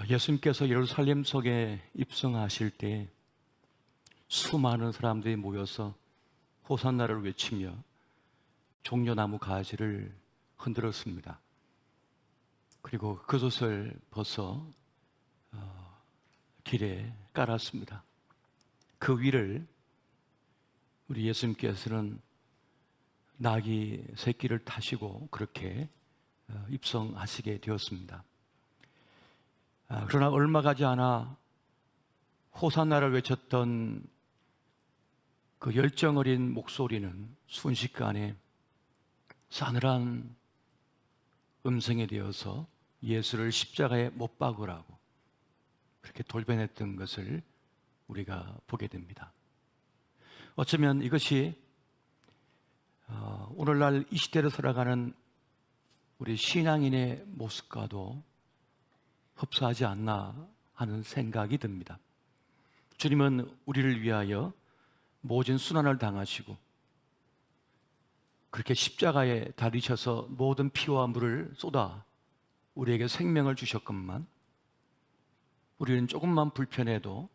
예수님께서 예루살렘 속에 입성하실 때 수많은 사람들이 모여서 호산나를 외치며 종려나무 가지를 흔들었습니다. 그리고 그것을 벗어 길에 깔았습니다. 그 위를 우리 예수님께서는 나귀 새끼를 타시고 그렇게 입성하시게 되었습니다. 그러나 얼마 가지 않아 호산나를 외쳤던 그 열정 어린 목소리는 순식간에 싸늘한 음성이 되어서 예수를 십자가에 못 박으라고 그렇게 돌변했던 것을 우리가 보게 됩니다. 어쩌면 이것이 오늘날 이 시대를 살아가는 우리 신앙인의 모습과도 흡사하지 않나 하는 생각이 듭니다. 주님은 우리를 위하여 모진 순환을 당하시고 그렇게 십자가에 달리셔서 모든 피와 물을 쏟아 우리에게 생명을 주셨건만 우리는 조금만 불편해도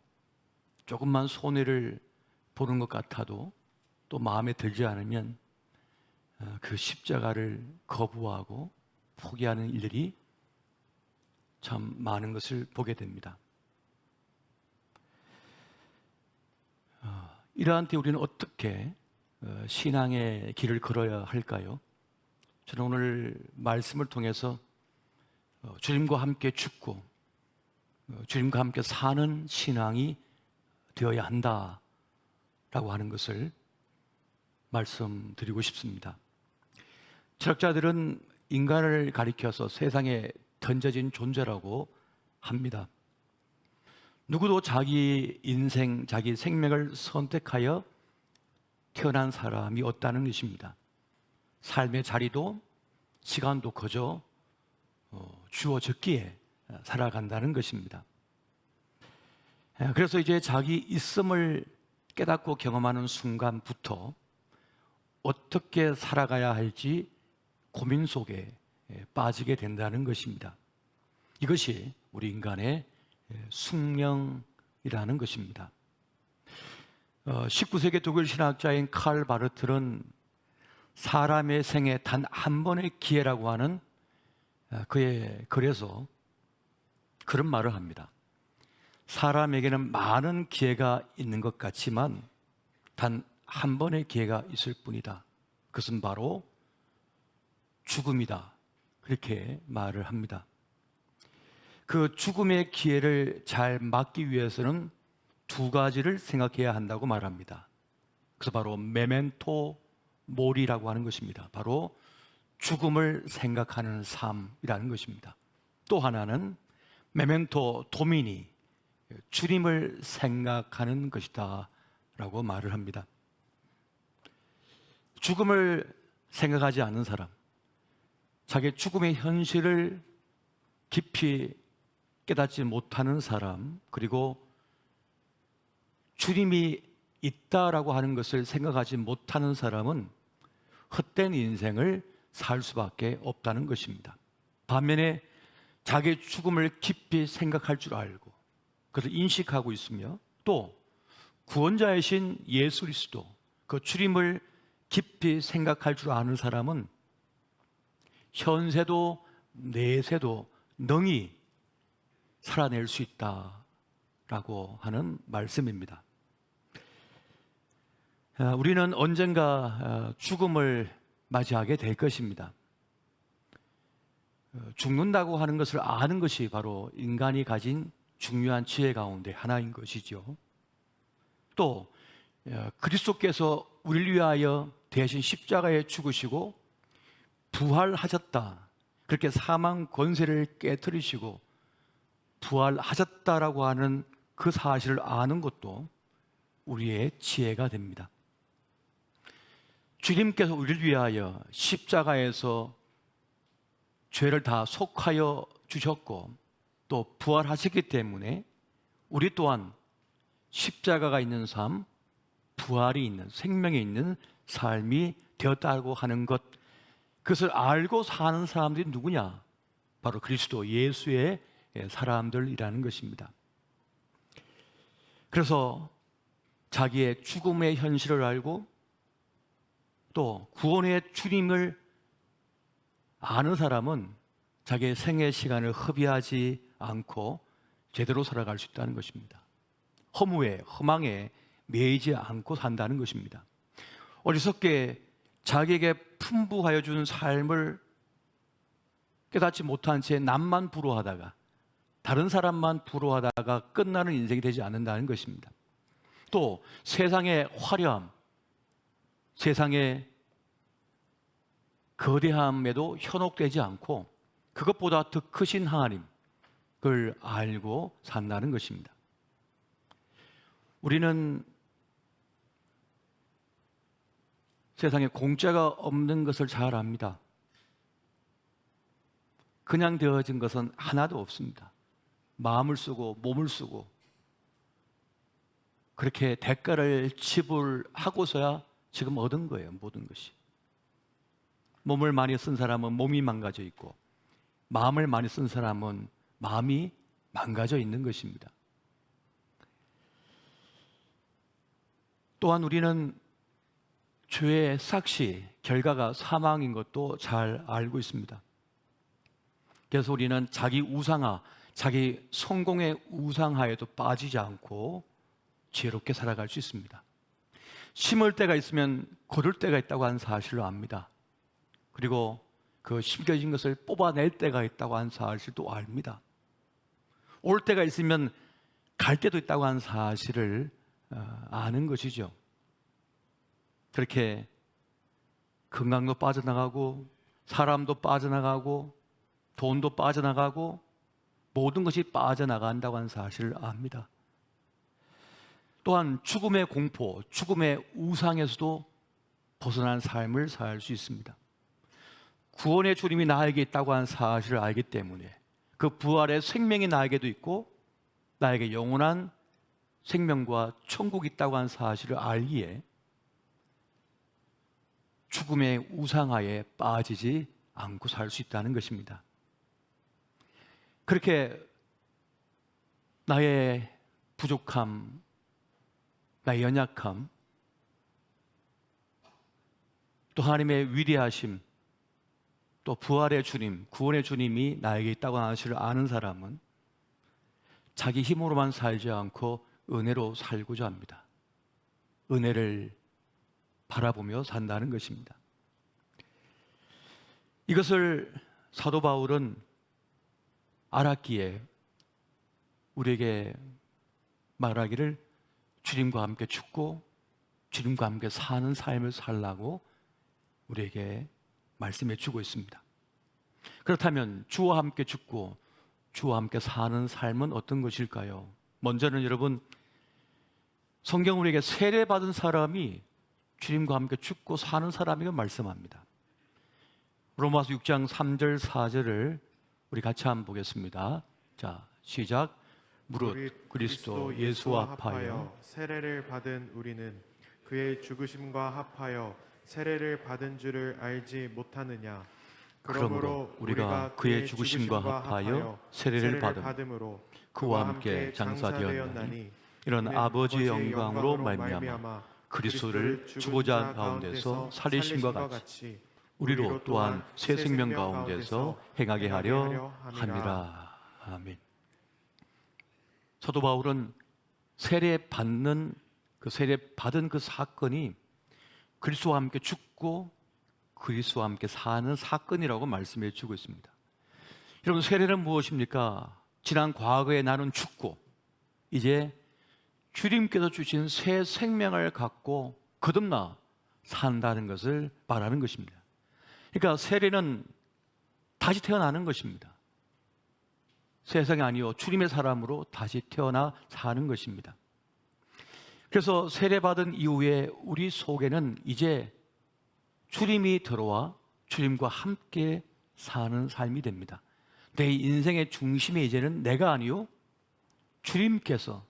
조금만 손해를 보는 것 같아도 또 마음에 들지 않으면 그 십자가를 거부하고 포기하는 일들이 참 많은 것을 보게 됩니다. 이러한 때 우리는 어떻게 신앙의 길을 걸어야 할까요? 저는 오늘 말씀을 통해서 주님과 함께 죽고 주님과 함께 사는 신앙이 되어야 한다라고 하는 것을 말씀드리고 싶습니다. 철학자들은 인간을 가리켜서 세상에 던져진 존재라고 합니다. 누구도 자기 인생, 자기 생명을 선택하여 태어난 사람이 없다는 것입니다. 삶의 자리도 시간도 그저 주어졌기에 살아간다는 것입니다. 그래서 이제 자기 있음을 깨닫고 경험하는 순간부터 어떻게 살아가야 할지 고민 속에 빠지게 된다는 것입니다. 이것이 우리 인간의 숙명이라는 것입니다. 19세기 독일 신학자인 칼 바르트는 사람의 생에 단 한 번의 기회라고 하는 그의 글에서 그런 말을 합니다. 사람에게는 많은 기회가 있는 것 같지만 단 한 번의 기회가 있을 뿐이다. 그것은 바로 죽음이다. 그렇게 말을 합니다. 그 죽음의 기회를 잘 막기 위해서는 두 가지를 생각해야 한다고 말합니다. 그래서 바로 메멘토 모리라고 하는 것입니다. 바로 죽음을 생각하는 삶이라는 것입니다. 또 하나는 메멘토 도미니, 주님을 생각하는 것이다 라고 말을 합니다. 죽음을 생각하지 않는 사람, 자기 죽음의 현실을 깊이 깨닫지 못하는 사람, 그리고 주님이 있다라고 하는 것을 생각하지 못하는 사람은 헛된 인생을 살 수밖에 없다는 것입니다. 반면에 자기 죽음을 깊이 생각할 줄 알고 그것을 인식하고 있으며 또 구원자이신 예수 그리스도 그 주님을 깊이 생각할 줄 아는 사람은 현세도 내세도 능히 살아낼 수 있다라고 하는 말씀입니다. 우리는 언젠가 죽음을 맞이하게 될 것입니다. 죽는다고 하는 것을 아는 것이 바로 인간이 가진 중요한 지혜 가운데 하나인 것이죠. 또 그리스도께서 우리를 위하여 대신 십자가에 죽으시고 부활하셨다. 그렇게 사망 권세를 깨뜨리시고 부활하셨다라고 하는 그 사실을 아는 것도 우리의 지혜가 됩니다. 주님께서 우리를 위하여 십자가에서 죄를 다 속하여 주셨고 또 부활하셨기 때문에 우리 또한 십자가가 있는 삶, 부활이 있는, 생명이 있는 삶이 되었다고 하는 것, 그것을 알고 사는 사람들이 누구냐? 바로 그리스도 예수의 사람들이라는 것입니다. 그래서 자기의 죽음의 현실을 알고 또 구원의 주님을 아는 사람은 자기의 생애 시간을 허비하지 않고 제대로 살아갈 수 있다는 것입니다. 허무에, 허망에 매이지 않고 산다는 것입니다. 어리석게 자기에게 풍부하여 주는 삶을 깨닫지 못한 채 남만 부러워하다가 다른 사람만 부러워하다가 끝나는 인생이 되지 않는다는 것입니다. 또 세상의 화려함, 세상의 거대함에도 현혹되지 않고 그것보다 더 크신 하나님, 그걸 알고 산다는 것입니다. 우리는 세상에 공짜가 없는 것을 잘 압니다. 그냥 되어진 것은 하나도 없습니다. 마음을 쓰고 몸을 쓰고 그렇게 대가를 지불하고서야 지금 얻은 거예요, 모든 것이. 몸을 많이 쓴 사람은 몸이 망가져 있고 마음을 많이 쓴 사람은 마음이 망가져 있는 것입니다. 또한 우리는 죄의 삭시, 결과가 사망인 것도 잘 알고 있습니다. 그래서 우리는 자기 우상화, 자기 성공의 우상화에도 빠지지 않고 지혜롭게 살아갈 수 있습니다. 심을 때가 있으면 거둘 때가 있다고 하는 사실을 압니다. 그리고 그 심겨진 것을 뽑아낼 때가 있다고 하는 사실도 압니다. 올 때가 있으면 갈 때도 있다고 하는 사실을 아는 것이죠. 그렇게 건강도 빠져나가고 사람도 빠져나가고 돈도 빠져나가고 모든 것이 빠져나간다고 하는 사실을 압니다. 또한 죽음의 공포, 죽음의 우상에서도 벗어난 삶을 살 수 있습니다. 구원의 주님이 나에게 있다고 하는 사실을 알기 때문에 그 부활의 생명이 나에게도 있고 나에게 영원한 생명과 천국이 있다고 하는 사실을 알기에 죽음의 우상화에 빠지지 않고 살 수 있다는 것입니다. 그렇게 나의 부족함, 나의 연약함, 또 하나님의 위대하심, 또 부활의 주님, 구원의 주님이 나에게 있다고 하는 사실을 아는 사람은 자기 힘으로만 살지 않고 은혜로 살고자 합니다. 은혜를 바라보며 산다는 것입니다. 이것을 사도 바울은 알았기에 우리에게 말하기를 주님과 함께 죽고 주님과 함께 사는 삶을 살라고 우리에게 말씀해 주고 있습니다. 그렇다면 주와 함께 죽고 주와 함께 사는 삶은 어떤 것일까요? 먼저는 여러분, 성경 우리에게 세례받은 사람이 주님과 함께 죽고 사는 사람이라고 말씀합니다. 로마서 6장 3절 4절을 우리 같이 한번 보겠습니다. 자, 시작. 무릇 그리스도 예수와 합하여 세례를 받은 우리는 그의 죽으심과 합하여 세례를 받은 줄을 알지 못하느냐. 그러므로 우리가 그의 죽으심과 합하여 세례를 받음으로 그와 함께 장사되었나니 이런 아버지의 영광으로 말미암아 그리스도를 죽은 가운데서 살리심과 같이 우리로 또한 새 생명 가운데서 행하게 하려 함이라. 아멘. 사도 바울은 세례 받는 세례 받은 그 사건이 그리스도와 함께 죽고 그리스도와 함께 사는 사건이라고 말씀해 주고 있습니다. 여러분, 세례는 무엇입니까? 지난 과거에 나는 죽고 이제 주님께서 주신 새 생명을 갖고 거듭나 산다는 것을 말하는 것입니다. 그러니까 세례는 다시 태어나는 것입니다. 세상이 아니요 주님의 사람으로 다시 태어나 사는 것입니다. 그래서 세례받은 이후에 우리 속에는 이제 주님이 들어와 주님과 함께 사는 삶이 됩니다. 내 인생의 중심에 이제는 내가 아니요 주님께서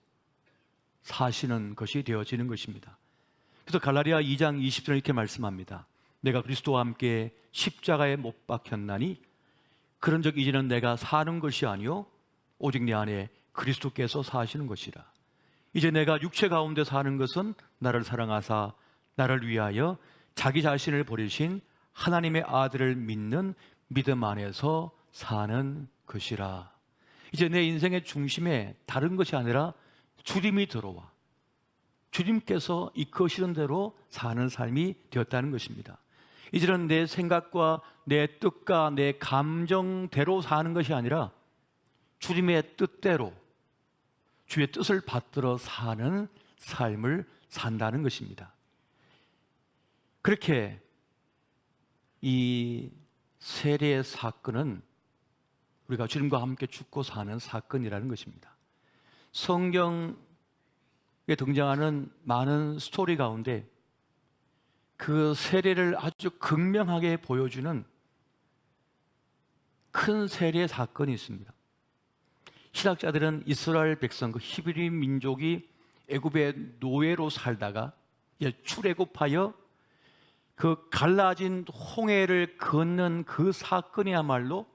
사시는 것이 되어지는 것입니다. 그래서 갈라디아 2장 20절 이렇게 말씀합니다. 내가 그리스도와 함께 십자가에 못 박혔나니 그런즉 이제는 내가 사는 것이 아니요 오직 내 안에 그리스도께서 사시는 것이라. 이제 내가 육체 가운데 사는 것은 나를 사랑하사 나를 위하여 자기 자신을 버리신 하나님의 아들을 믿는 믿음 안에서 사는 것이라. 이제 내 인생의 중심에 다른 것이 아니라 주님이 들어와 주님께서 이끄시는 대로 사는 삶이 되었다는 것입니다. 이제는 내 생각과 내 뜻과 내 감정대로 사는 것이 아니라 주님의 뜻대로 주의 뜻을 받들어 사는 삶을 산다는 것입니다. 그렇게 이 세례의 사건은 우리가 주님과 함께 죽고 사는 사건이라는 것입니다. 성경에 등장하는 많은 스토리 가운데 그 세례를 아주 극명하게 보여주는 큰 세례 사건이 있습니다. 신학자들은 이스라엘 백성, 그 히브리 민족이 애굽의 노예로 살다가 출애굽하여 그 갈라진 홍해를 건넌 그 사건이야말로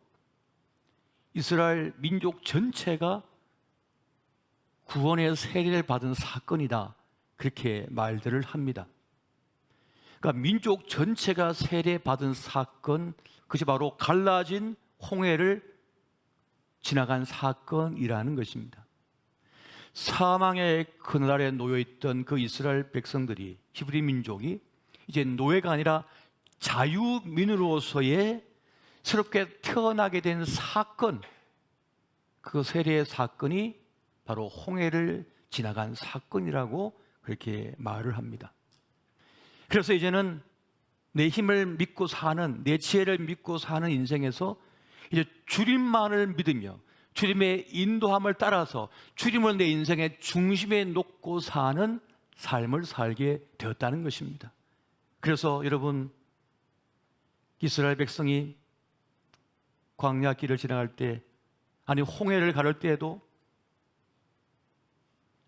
이스라엘 민족 전체가 구원의 세례를 받은 사건이다, 그렇게 말들을 합니다. 그러니까 민족 전체가 세례받은 사건, 그것이 바로 갈라진 홍해를 지나간 사건이라는 것입니다. 사망의 그늘아래 놓여있던 그 이스라엘 백성들이, 히브리 민족이 이제 노예가 아니라 자유민으로서의 새롭게 태어나게 된 사건, 그 세례의 사건이 바로 홍해를 지나간 사건이라고 그렇게 말을 합니다. 그래서 이제는 내 힘을 믿고 사는, 내 지혜를 믿고 사는 인생에서 이제 주님만을 믿으며 주님의 인도함을 따라서 주님을 내 인생의 중심에 놓고 사는 삶을 살게 되었다는 것입니다. 그래서 여러분, 이스라엘 백성이 광야 길을 지나갈 때, 아니 홍해를 가를 때에도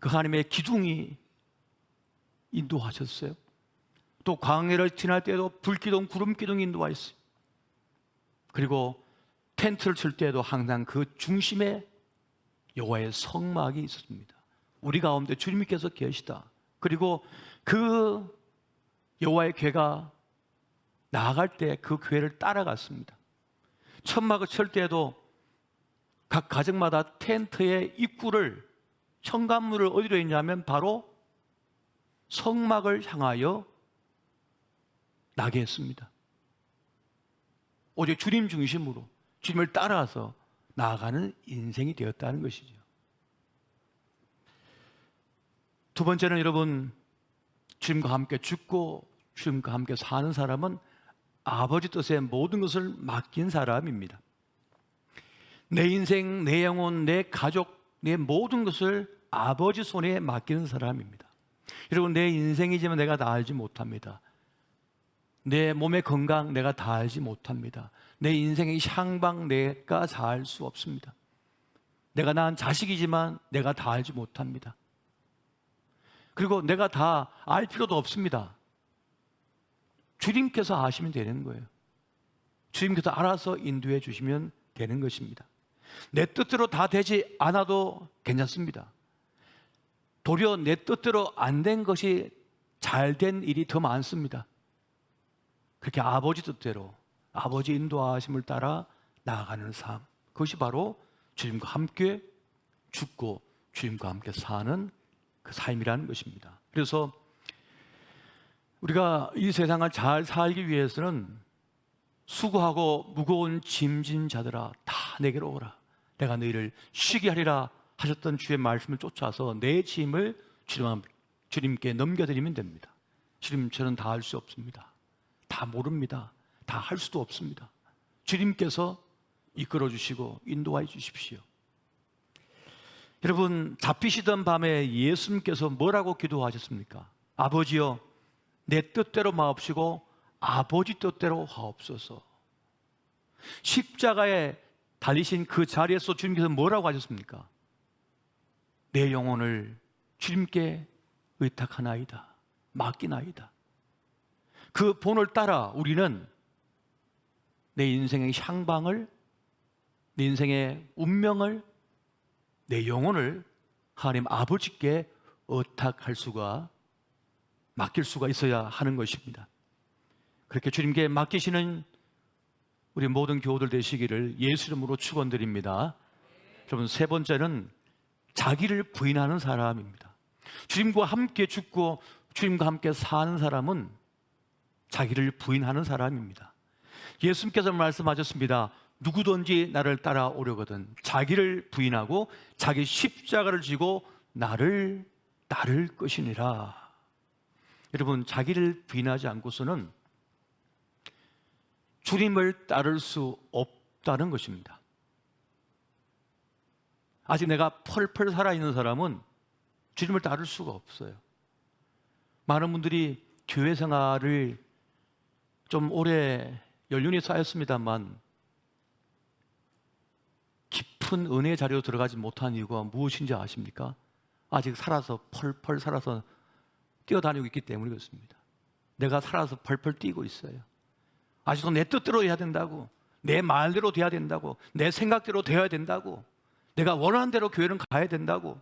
그 하나님의 기둥이 인도하셨어요. 또 광야를 지날 때에도 불기둥, 구름기둥이 인도하였어요. 그리고 텐트를 칠 때에도 항상 그 중심에 여호와의 성막이 있었습니다. 우리 가운데 주님께서 계시다. 그리고 그 여호와의 궤가 나아갈 때 그 궤를 따라갔습니다. 천막을 칠 때에도 각 가정마다 텐트의 입구를, 현관문을 어디로 했냐면 바로 성막을 향하여 나게 했습니다. 오직 주님 중심으로 주님을 따라서 나아가는 인생이 되었다는 것이죠. 두 번째는 여러분, 주님과 함께 죽고 주님과 함께 사는 사람은 아버지 뜻에 모든 것을 맡긴 사람입니다. 내 인생, 내 영혼, 내 가족, 내 모든 것을 아버지 손에 맡기는 사람입니다. 여러분, 내 인생이지만 내가 다 알지 못합니다. 내 몸의 건강 내가 다 알지 못합니다. 내 인생의 향방 내가 다 알 수 없습니다. 내가 낳은 자식이지만 내가 다 알지 못합니다. 그리고 내가 다 알 필요도 없습니다. 주님께서 아시면 되는 거예요. 주님께서 알아서 인도해 주시면 되는 것입니다. 내 뜻대로 다 되지 않아도 괜찮습니다. 도리어 내 뜻대로 안 된 것이 잘 된 일이 더 많습니다. 그렇게 아버지 뜻대로, 아버지 인도하심을 따라 나아가는 삶, 그것이 바로 주님과 함께 죽고 주님과 함께 사는 그 삶이라는 것입니다. 그래서 우리가 이 세상을 잘 살기 위해서는 수고하고 무거운 짐진 자들아 다 내게로 오라, 내가 너희를 쉬게 하리라 하셨던 주의 말씀을 쫓아서 내 짐을 주님께 넘겨드리면 됩니다. 주님, 저는 다 할 수 없습니다. 다 모릅니다. 다 할 수도 없습니다. 주님께서 이끌어 주시고 인도해 주십시오. 여러분, 잡히시던 밤에 예수님께서 뭐라고 기도하셨습니까? 아버지여, 내 뜻대로 마옵시고 아버지 뜻대로 하옵소서. 십자가에 달리신 그 자리에서 주님께서 뭐라고 하셨습니까? 내 영혼을 주님께 의탁하나이다, 맡기나이다. 그 본을 따라 우리는 내 인생의 향방을, 내 인생의 운명을 내 영혼을 하나님 아버지께 맡길 수가 있어야 하는 것입니다. 그렇게 주님께 맡기시는 우리 모든 교우들 되시기를 예수 이름으로 축원드립니다. 여러분, 세 번째는 자기를 부인하는 사람입니다. 주님과 함께 죽고 주님과 함께 사는 사람은 자기를 부인하는 사람입니다. 예수님께서 말씀하셨습니다. 누구든지 나를 따라오려거든 자기를 부인하고 자기 십자가를 지고 나를 따를 것이니라. 여러분, 자기를 부인하지 않고서는 주님을 따를 수 없다는 것입니다. 아직 내가 펄펄 살아있는 사람은 주님을 따를 수가 없어요. 많은 분들이 교회 생활을 좀 오래 연륜이 쌓였습니다만 깊은 은혜의 자리로 들어가지 못한 이유가 무엇인지 아십니까? 아직 살아서 펄펄 살아서 뛰어다니고 있기 때문에 그렇습니다. 내가 살아서 펄펄 뛰고 있어요. 아직도 내 뜻대로 해야 된다고, 내 말대로 돼야 된다고, 내 생각대로 되어야 된다고, 내가 원하는 대로 교회는 가야 된다고,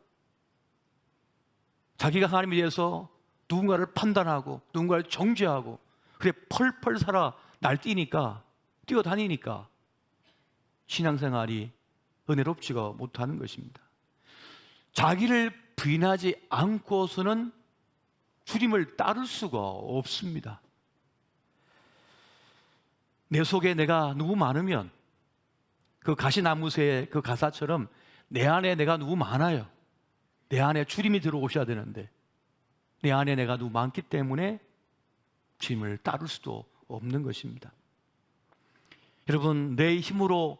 자기가 하나님에 대해서 누군가를 판단하고 누군가를 정죄하고 그래 펄펄 살아 날뛰니까 뛰어다니니까 신앙생활이 은혜롭지가 못하는 것입니다. 자기를 부인하지 않고서는 주님을 따를 수가 없습니다. 내 속에 내가 너무 많으면 그 가시나무새의 그 가사처럼 내 안에 내가 너무 많아요. 내 안에 주님이 들어오셔야 되는데 내 안에 내가 너무 많기 때문에 주님을 따를 수도 없는 것입니다. 여러분, 내 힘으로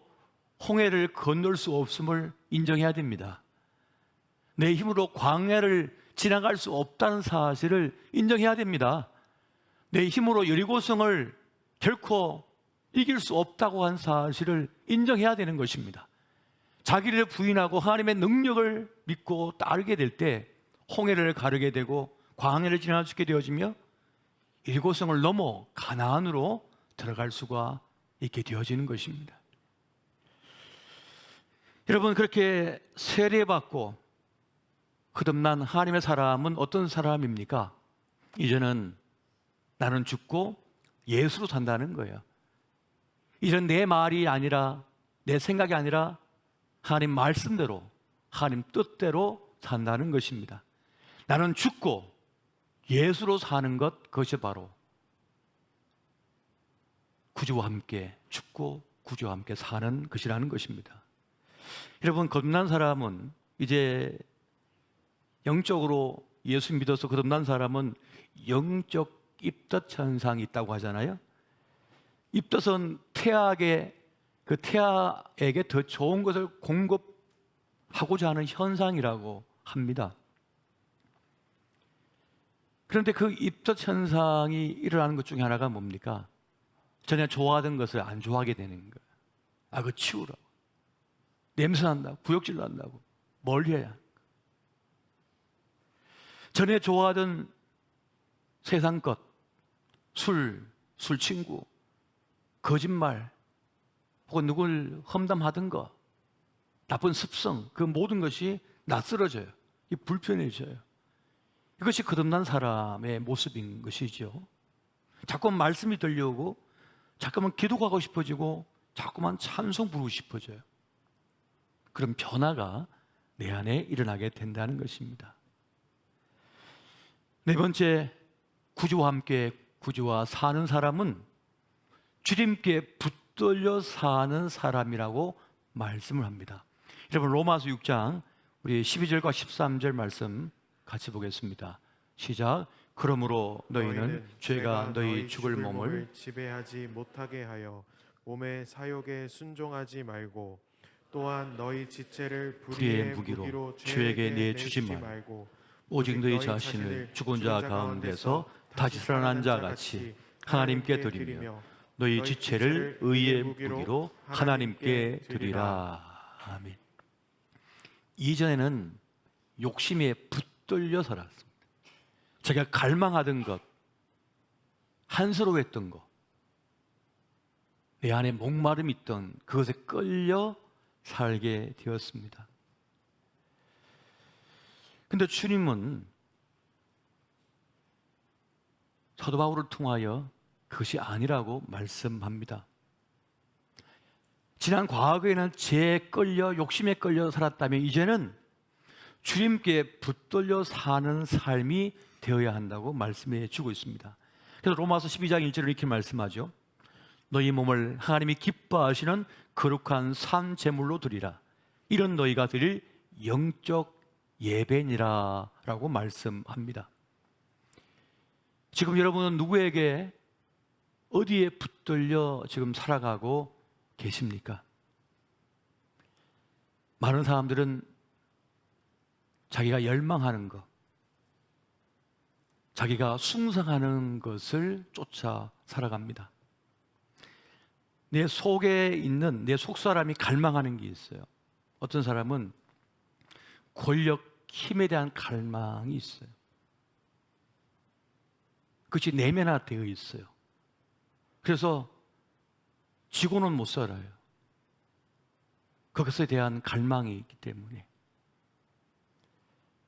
홍해를 건널 수 없음을 인정해야 됩니다. 내 힘으로 광야를 지나갈 수 없다는 사실을 인정해야 됩니다. 내 힘으로 여리고성을 결코 이길 수 없다고 한 사실을 인정해야 되는 것입니다. 자기를 부인하고 하나님의 능력을 믿고 따르게 될 때 홍해를 가르게 되고 광야를 지나갈 수 있게 되어지며 일고성을 넘어 가나안으로 들어갈 수가 있게 되어지는 것입니다. 여러분, 그렇게 세례받고 거듭난 하나님의 사람은 어떤 사람입니까? 이제는 나는 죽고 예수로 산다는 거예요. 이제는 내 말이 아니라 내 생각이 아니라 하나님 말씀대로 하나님 뜻대로 산다는 것입니다. 나는 죽고 예수로 사는 것, 그것이 바로 구주와 함께 죽고 구주와 함께 사는 것이라는 것입니다. 여러분, 거듭난 사람은 이제 영적으로 예수 믿어서 거듭난 사람은 영적 입덧 현상이 있다고 하잖아요. 입덧은 태아에게 더 좋은 것을 공급하고자 하는 현상이라고 합니다. 그런데 그 입덧 현상이 일어나는 것 중에 하나가 뭡니까? 전에 좋아하던 것을 안 좋아하게 되는 거예요. 아, 그거 치우라고. 냄새 난다고, 구역질 난다고, 멀리 해야. 전에 좋아하던 세상 것, 술 친구, 거짓말, 혹은 누굴 험담하던 것, 나쁜 습성, 그 모든 것이 낯설어져요. 불편해져요. 이것이 거듭난 사람의 모습인 것이죠. 자꾸만 말씀이 들려오고 자꾸만 기도하고 싶어지고 자꾸만 찬송 부르고 싶어져요. 그런 변화가 내 안에 일어나게 된다는 것입니다. 네 번째, 구주와 함께 구주와 사는 사람은 주님께 붙들려 사는 사람이라고 말씀을 합니다. 여러분, 로마서 6장 우리 12절과 13절 말씀 같이 보겠습니다. 시작. 그러므로 너희는 죄가 너희 죽을 몸을 지배하지 못하게 하여 몸의 사욕에 순종하지 말고 또한 너희 지체를 불의의 무기로 죄에게 내주지 말고 오직 너희 자신을 죽은 자 가운데서 다시 살아난 자 같이 하나님께 드리며 너희 지체를 의의 무기로 하나님께 드리라. 아멘. 이전에는 욕심에 붙들려 살았습니다. 제가 갈망하던 것, 한스러워했던 것, 내 안에 목마름이 있던 그것에 끌려 살게 되었습니다. 근데 주님은 사도 바울을 통하여 그것이 아니라고 말씀합니다. 지난 과거에는 죄에 끌려 욕심에 끌려 살았다면 이제는 주님께 붙들려 사는 삶이 되어야 한다고 말씀해 주고 있습니다. 그래서 로마서 12장 1절에 이렇게 말씀하죠. 너희 몸을 하나님이 기뻐하시는 거룩한 산 제물로 드리라. 이런 너희가 드릴 영적 예배니라 라고 말씀합니다. 지금 여러분은 누구에게 어디에 붙들려 지금 살아가고 계십니까? 많은 사람들은 자기가 열망하는 것, 자기가 숭상하는 것을 쫓아 살아갑니다. 내 속에 있는 내 속사람이 갈망하는 게 있어요. 어떤 사람은 권력, 힘에 대한 갈망이 있어요. 그것이 내면화되어 있어요. 그래서 지고는 못 살아요. 그것에 대한 갈망이 있기 때문에.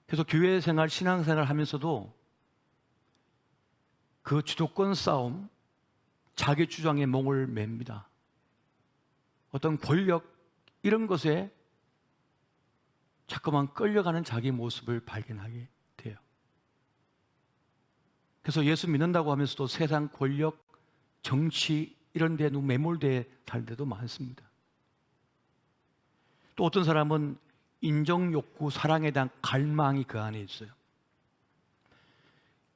그래서 교회 생활, 신앙생활 하면서도 그 주도권 싸움, 자기 주장에 목을 맵니다. 어떤 권력, 이런 것에 자꾸만 끌려가는 자기 모습을 발견하게 돼요. 그래서 예수 믿는다고 하면서도 세상 권력, 정치 이런 데 매몰돼 살 때도 많습니다. 또 어떤 사람은 인정 욕구, 사랑에 대한 갈망이 그 안에 있어요.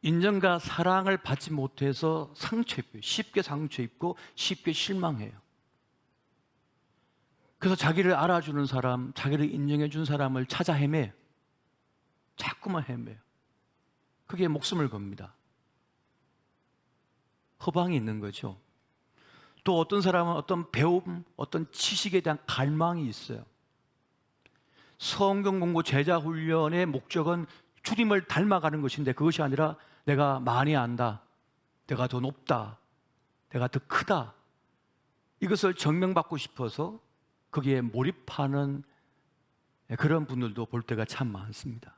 인정과 사랑을 받지 못해서 상처 입고요. 쉽게 상처 입고 쉽게 실망해요. 그래서 자기를 알아주는 사람, 자기를 인정해 준 사람을 찾아 헤매요. 자꾸만 헤매요. 그게 목숨을 겁니다. 허방이 있는 거죠. 또 어떤 사람은 어떤 배움, 어떤 지식에 대한 갈망이 있어요. 성경 공부, 제자 훈련의 목적은 주님을 닮아가는 것인데 그것이 아니라 내가 많이 안다, 내가 더 높다, 내가 더 크다, 이것을 증명받고 싶어서 거기에 몰입하는 그런 분들도 볼 때가 참 많습니다.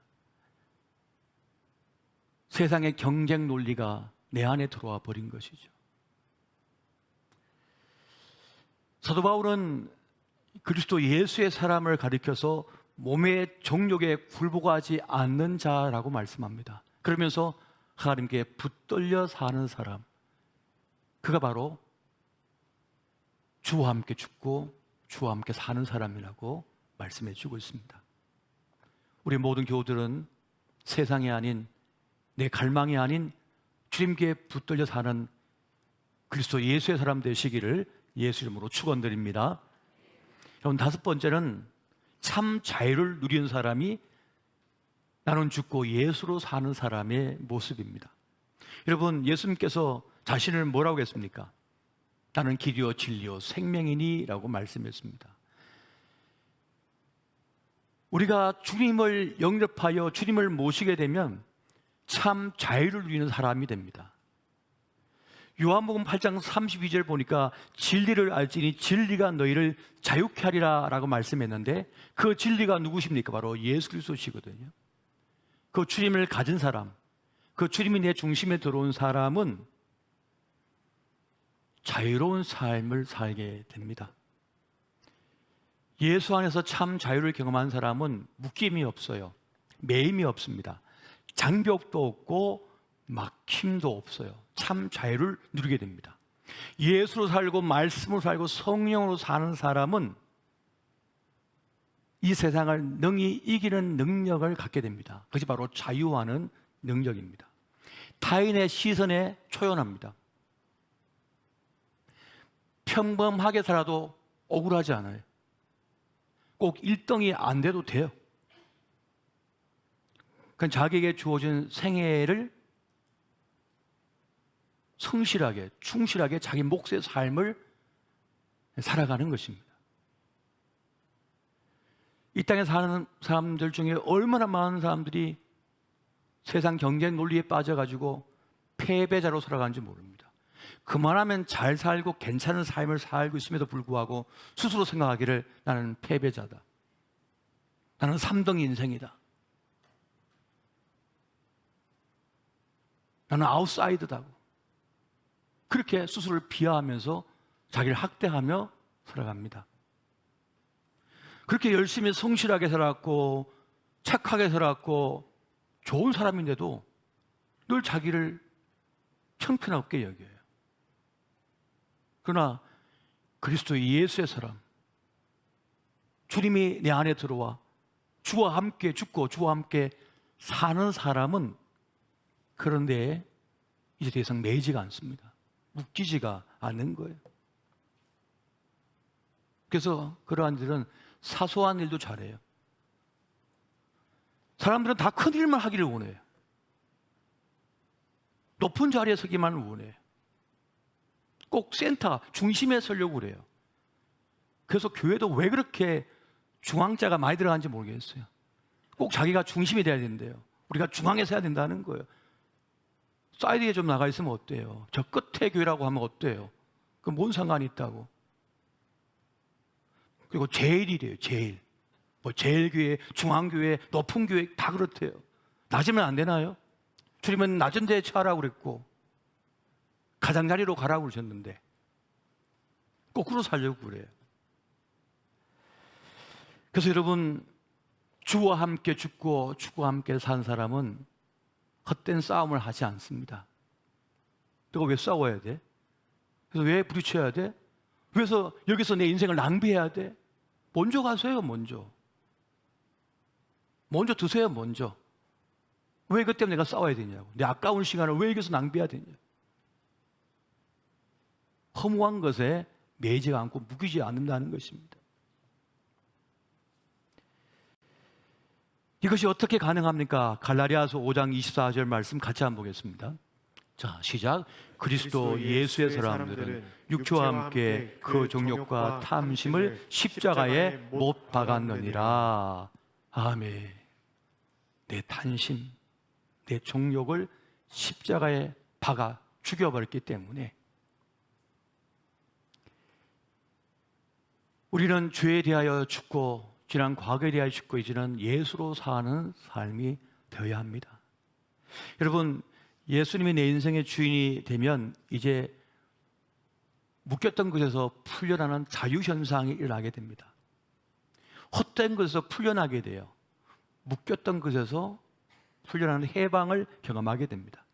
세상의 경쟁 논리가 내 안에 들어와 버린 것이죠. 사도 바울은 그리스도 예수의 사람을 가리켜서 몸의 정욕에 굴복하지 않는 자라고 말씀합니다. 그러면서 하나님께 붙들려 사는 사람, 그가 바로 주와 함께 죽고 주와 함께 사는 사람이라고 말씀해 주고 있습니다. 우리 모든 교우들은 세상이 아닌, 내 갈망이 아닌 주님께 붙들려 사는 그리스도 예수의 사람 되시기를 예수 이름으로 축원드립니다. 여러분, 다섯 번째는 참 자유를 누리는 사람이 나는 죽고 예수로 사는 사람의 모습입니다. 여러분, 예수님께서 자신을 뭐라고 했습니까? 나는 길이요 진리요 생명이니 라고 말씀했습니다. 우리가 주님을 영접하여 주님을 모시게 되면 참 자유를 누리는 사람이 됩니다. 요한복음 8장 32절 보니까 진리를 알지니 진리가 너희를 자유케 하리라 라고 말씀했는데 그 진리가 누구십니까? 바로 예수 그리스도시거든요. 그 주님을 가진 사람, 그 주님이 내 중심에 들어온 사람은 자유로운 삶을 살게 됩니다. 예수 안에서 참 자유를 경험한 사람은 묶임이 없어요. 매임이 없습니다. 장벽도 없고 막힘도 없어요. 참 자유를 누리게 됩니다. 예수로 살고 말씀으로 살고 성령으로 사는 사람은 이 세상을 능히 이기는 능력을 갖게 됩니다. 그것이 바로 자유하는 능력입니다. 타인의 시선에 초연합니다. 평범하게 살아도 억울하지 않아요. 꼭 1등이 안 돼도 돼요. 그건 자기에게 주어진 생애를 성실하게, 충실하게 자기 몫의 삶을 살아가는 것입니다. 이 땅에 사는 사람들 중에 얼마나 많은 사람들이 세상 경쟁 논리에 빠져가지고 패배자로 살아가는지 모릅니다. 그만하면 잘 살고 괜찮은 삶을 살고 있음에도 불구하고 스스로 생각하기를 나는 패배자다, 나는 3등 인생이다. 나는 아웃사이드다고. 그렇게 스스로를 비하하면서 자기를 학대하며 살아갑니다. 그렇게 열심히 성실하게 살았고 착하게 살았고 좋은 사람인데도 늘 자기를 형편없게 여겨요. 그러나 그리스도 예수의 사람, 주님이 내 안에 들어와 주와 함께 죽고 주와 함께 사는 사람은 그런 데에 이제 더 이상 매이지가 않습니다. 묶이지가 않는 거예요. 그래서 그러한 일은 사소한 일도 잘해요. 사람들은 다 큰 일만 하기를 원해요. 높은 자리에 서기만 원해요. 꼭 센터, 중심에 서려고 그래요. 그래서 교회도 왜 그렇게 중앙자가 많이 들어가는지 모르겠어요. 꼭 자기가 중심이 돼야 된대요. 우리가 중앙에 서야 된다는 거예요. 사이드에 좀 나가 있으면 어때요? 저 끝에 교회라고 하면 어때요? 그 뭔 상관이 있다고? 그리고 제일이래요, 제일. 뭐 제일교회, 중앙교회, 높은 교회 다 그렇대요. 낮으면 안 되나요? 주님은 낮은 데에 처하라고 그랬고 가장자리로 가라고 그러셨는데 거꾸로 살려고 그래요. 그래서 여러분, 주와 함께 죽고 주와 함께 산 사람은 헛된 싸움을 하지 않습니다. 내가 왜 싸워야 돼? 그래서 왜 부딪혀야 돼? 그래서 여기서 내 인생을 낭비해야 돼? 먼저 가세요, 먼저. 먼저 드세요, 먼저. 왜 이것 때문에 내가 싸워야 되냐고. 내 아까운 시간을 왜 여기서 낭비해야 되냐. 허무한 것에 매이지가 않고 묶이지 않는다는 것입니다. 이것이 어떻게 가능합니까? 갈라디아서 5장 24절 말씀 같이 한번 보겠습니다. 자, 시작. 그리스도 예수의 사람들은 육체와 함께 그 정욕과 탐심을 십자가에 못 박았느니라. 아멘. 내 탐심, 내 정욕을 십자가에 박아 죽여버렸기 때문에 우리는 죄에 대하여 죽고 지난 과거에 대하여 죽고 이제는 예수로 사는 삶이 되어야 합니다. 여러분, 예수님이 내 인생의 주인이 되면 이제 묶였던 것에서 풀려나는 자유현상이 일어나게 됩니다. 헛된 것에서 풀려나게 돼요. 묶였던 것에서 풀려나는 해방을 경험하게 됩니다.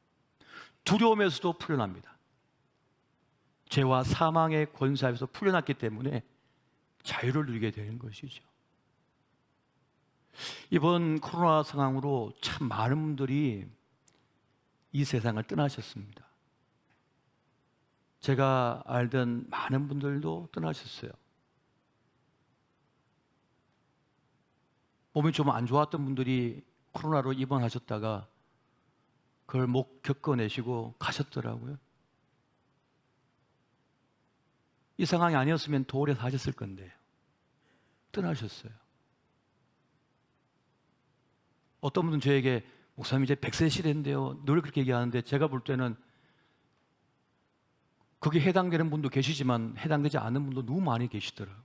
두려움에서도 풀려납니다. 죄와 사망의 권세에서 풀려났기 때문에 자유를 누리게 되는 것이죠. 이번 코로나 상황으로 참 많은 분들이 이 세상을 떠나셨습니다. 제가 알던 많은 분들도 떠나셨어요. 몸이 좀 안 좋았던 분들이 코로나로 입원하셨다가 그걸 못 겪어내시고 가셨더라고요. 이 상황이 아니었으면 더 오래 사셨을 건데요. 떠나셨어요. 어떤 분은 저에게 목사님 이제 100세 시대인데요. 늘 그렇게 얘기하는데 제가 볼 때는 거기에 해당되는 분도 계시지만 해당되지 않는 분도 너무 많이 계시더라고요.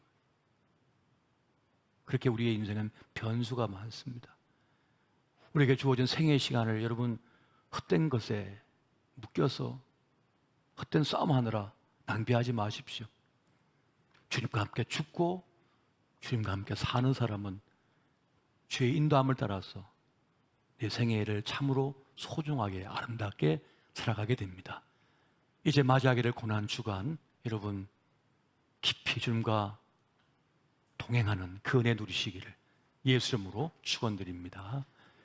그렇게 우리의 인생은 변수가 많습니다. 우리에게 주어진 생애의 시간을 여러분 헛된 것에 묶여서 헛된 싸움하느라 낭비하지 마십시오. 주님과 함께 죽고 주님과 함께 사는 사람은 주의 인도함을 따라서 내 생애를 참으로 소중하게 아름답게 살아가게 됩니다. 이제 맞이하기를 고난 주간 여러분 깊이 주님과 동행하는 그 은혜 누리시기를 예수 이름으로 축원드립니다.